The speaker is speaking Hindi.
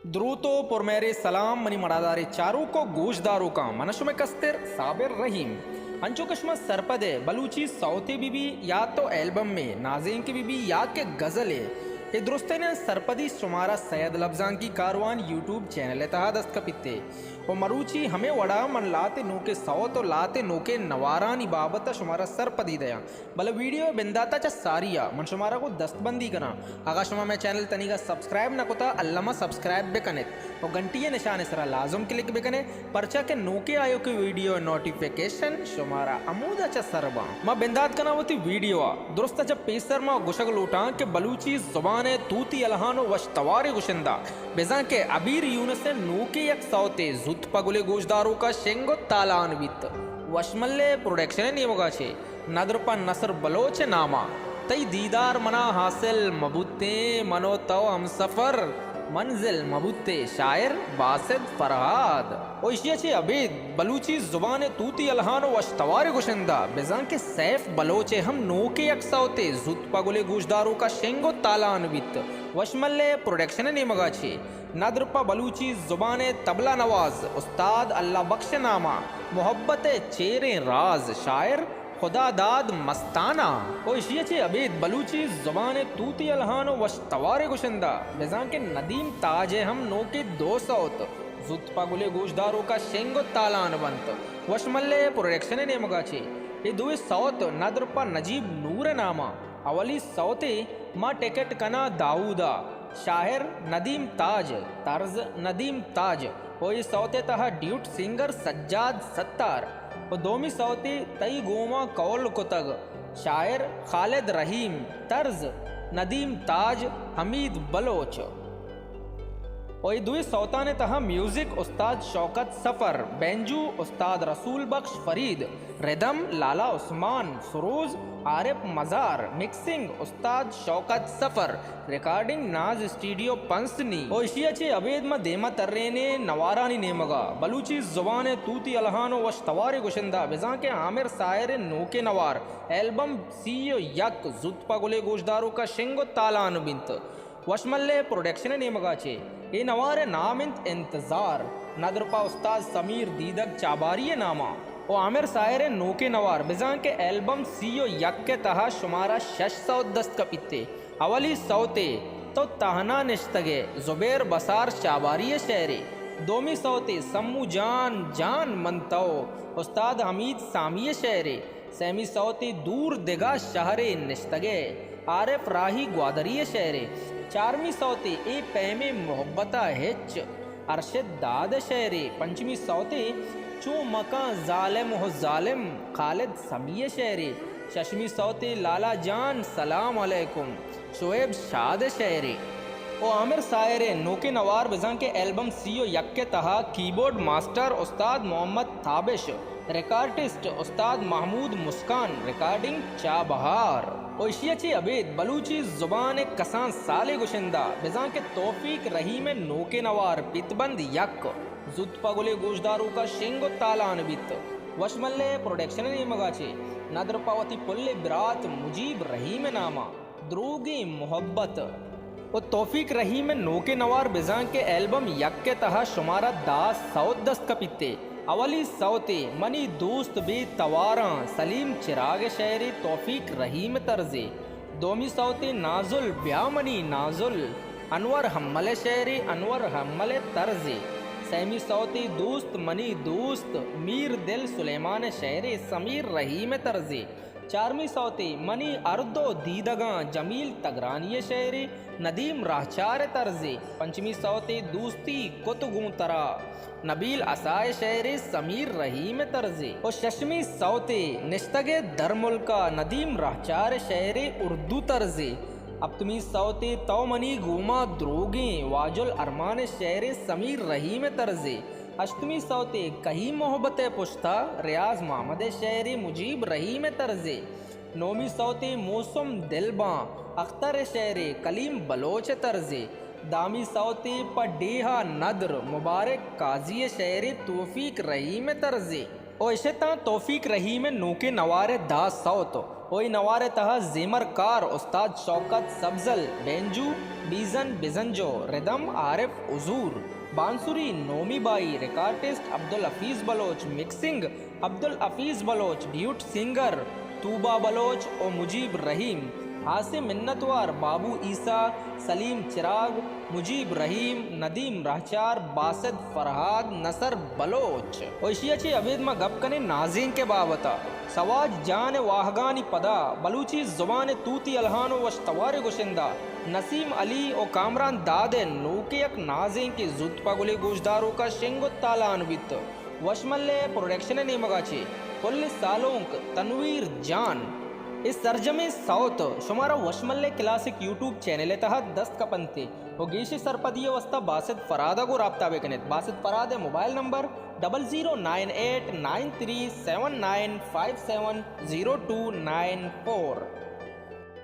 द्रूतो पुरमेरे सलाम मनी मड़ादारे चारों को गोशदारों का मनशुम कस्तिर साबिर रहीम अंचो कश्मा सरपदे बलूची सौते बीबी याद तो एल्बम में नाज़ेन की बीबी याद के गज़ले ये दुरुस्ते ने सरपदी शुमारा सैयद लफ्जान की कारवान यूट्यूब चैनल तहा दस्तकपिते और मरूची हमें वड़ा मन लाते नोके सौत और लाते नोके नवारानी बाबत शुमारा सरपदी दया बल वीडियो बिंदाता चा सारिया मन शुमारा को दस्तबंदी करा आगा शुमा मैं चैनल तनिका सब्सक्राइब न कोता अल्लामा सब्सक्राइब बेकने और घंटिये निशान सरा लाजम क्लिक बेकने परचा के नोके आयो की वीडियो नोटिफिकेशन शुमारा अमूदा चा सरबा मां बिंदात कना होती वीडियो दुरुस्त जब पेसर मां गुशक लूटा के बलूची जुबान तूती अलहानो वशतवारे गुशिंदा बेजा के अबीर यूनस नोके यक सौते जुत पगुले गोशदारों का शेंगो तालानवित वशमल्ले प्रोडक्शन नियमगा छे नदरपा नसर बलोच नामा तई दीदार मना हासिल मबुते मनो तो हम सफर मंजिल मबुते शायर बासिद फरहाद ओशिया छे अबेद बलूची जुबान तूती अलहानो वशतवारे गुशिंदा बेजा के सैफ बलोचे हम नोके यक सौते जुत पगुले गोशदारों का शेंगो तालानवित वशमल्ले प्रोडक्शन नियमगा छे नदरपा बलूची जुबान तबला नवाज उस्ताद अल्लाह बख्श नामा मोहब्बत चेरे राज शायर खुदा दाद मस्ताना ओशिया छे अबेद बलूची जुबान तूती अलहानो वशतवारे गुशिंदा बेजा के नदीम ताजे हम नोके दो सौत जुत पगुले गोशदारों का शेंगो तालानवंत वशमल्ले प्रोडक्शन नेमगा छे ये दुए सौत नदरपा नजीब नूर नामा अवली सौते माँ टिकट कना दाऊदा शायर नदीम ताज तर्ज नदीम ताज कोई सौते तहा ड्यूट सिंगर सज्जाद सत्तार और दोमी सौते तई गोमा कौल कुतग शायर खालिद रहीम तर्ज नदीम ताज हमीद बलोच और दुई सौता ने तहा म्यूजिक उस्ताद शौकत सफ़र बेंजू उस्ताद रसूल बख्श फरीद रिदम लाला उस्मान सरोज आरिफ मज़ार मिक्सिंग उस्ताद शौकत सफ़र रिकॉर्डिंग नाज स्टूडियो पंसनी ओशिया छे अबेद में देमा तर्रेने नवारानी नेमगा बलूची जुबान तूती अलहानो वशतवारे गुशिंदा बेजा के आमिर सायर नोके नवार एल्बम सीयो यक जुत पगुले गोशदारों का शेंगो तालान बिंत वशमल्ले प्रोडक्शन नेमगा छे ये नवार नामिंत इंतजार नदरपा उस्ताद समीर दीदक चाबारिय नामा ओ आमिर सायर नोके नवार बिजा के एल्बम सीयो यक के तहा शुमारा 600 दस्तकपिते अवली सौते तो तहना निश्तगे जुबैर बसार चाबारिय शेरे दोमी सौते सम्मू जान जान मनतो उस्ताद हमीद सामिय शेरे सेमी सौते दूर दिगा शहरे निश्तगे आरिफ राही ग्वादरिय शेरे चारमी सौते ए पैमे मोहब्बता हिच अरशद दाद शेरे पंचमी सौते चो मका जालिम हो जालिम खालिद समिय शेरे शशमी सौते लाला जान सलाम अलैकुम शोएब शाद शेरे ओ आमिर सायरे नोके नवार बिजा के एल्बम सीओ यक के तहा कीबोर्ड मास्टर उस्ताद मोहम्मद ताबिश रिकॉर्डिस्ट उस्ताद महमूद मुस्कान रिकॉर्डिंग चाबहार ओशिया छे अबेद बलूची जुबान कसान साले गुशिंदा बिजा के तौफीक रहीम नोके नवार पितबंद यक जुत पगुले गोशदारों का शेंगो तालानवित वशमल्ले प्रोडक्शन नेमगा छे नदरपावती पुल्ले बिरात मुजीब रहीम नामा द्रोगे मोहब्बत और तौफीक रहीम नोके नवार बिजा के एल्बम यक के तहा शुमारा दास सौद दस्तकपिते अवली सौते मनी दोस्त बे तवारा सलीम चिराग शेरी तौफीक रहीम तर्जे दोमी सौते नाजुल ब्यामनी नाजुल अनवर हम्मल शेरी अनवर हम्मल तर्जे सैमी सौते दोस्त मनी दोस्त मीर दिल सुलेमान शेरी समीर रहीम तर्जे चारमी सौते मनी अर्दो दीदगा जमील तगरानी शेरी नदीम राहचार तर्जे पंचमी सौते दोस्ती कुतगू तरा नबील असाय शेरी समीर रहीम तर्जे और शशमी सौते निश्तगे दरमुल का नदीम राहचार शेरी उर्दू तर्जे अपतमी सौते तौमनी गुमा द्रोगे वाजुल अरमान शेरी समीर रहीम तर्जे अष्टमी सौते कहीं मोहब्बत पुश्ता रियाज मोहम्मद शेरी मुजीब रहीम तर्जे नौमी सौते मौसम दिलबा अख्तर शेरी कलीम बलोच तर्जे दामी सौते पडेहा नदर मुबारक काजी शेरी तौफीक रहीम तर्जे और इशता तौफीक रहीम नोके नवार दा सौत ओई नवारे तह जेमर कार उस्ताद शौकत सब्जल बेंजू बीजन बिजंजो रिदम आरिफ उजूर बांसुरी नोमी बाई recordist Abdul Hafeez Baloch mixing Abdul Hafeez Baloch duet singer Tooba Baloch और मुजीब रहीम आसिम मिन्नतवार बाबू ईसा सलीम चिराग मुजीब रहीम नदीम रहचार बासिद फरहाद नसर बलोच ओशियाची अवेद में गप कने नाजीन के बाबता सवाज जान वाहगानी पदा बलूची जुबान तूती अलहानो वश्तवार गुशिंदा नसीम अली और कामरान दादे नूकियक नाजीन की जुत पगुले गोशदारों का शिंगुत्तालानवित वशमल्ले प्रोडक्शन ने मगाची कुल सालोंक तनवीर जान इस सरजमे साउथ शुमारा वशमल्ले क्लासिक यूट्यूब चैनल तहत दस्त कपनते वो गेशी सरपदिय वस्ता बासित फरादा को राब्ता बेकनेत बासित फराद मोबाइल नंबर 00989379570294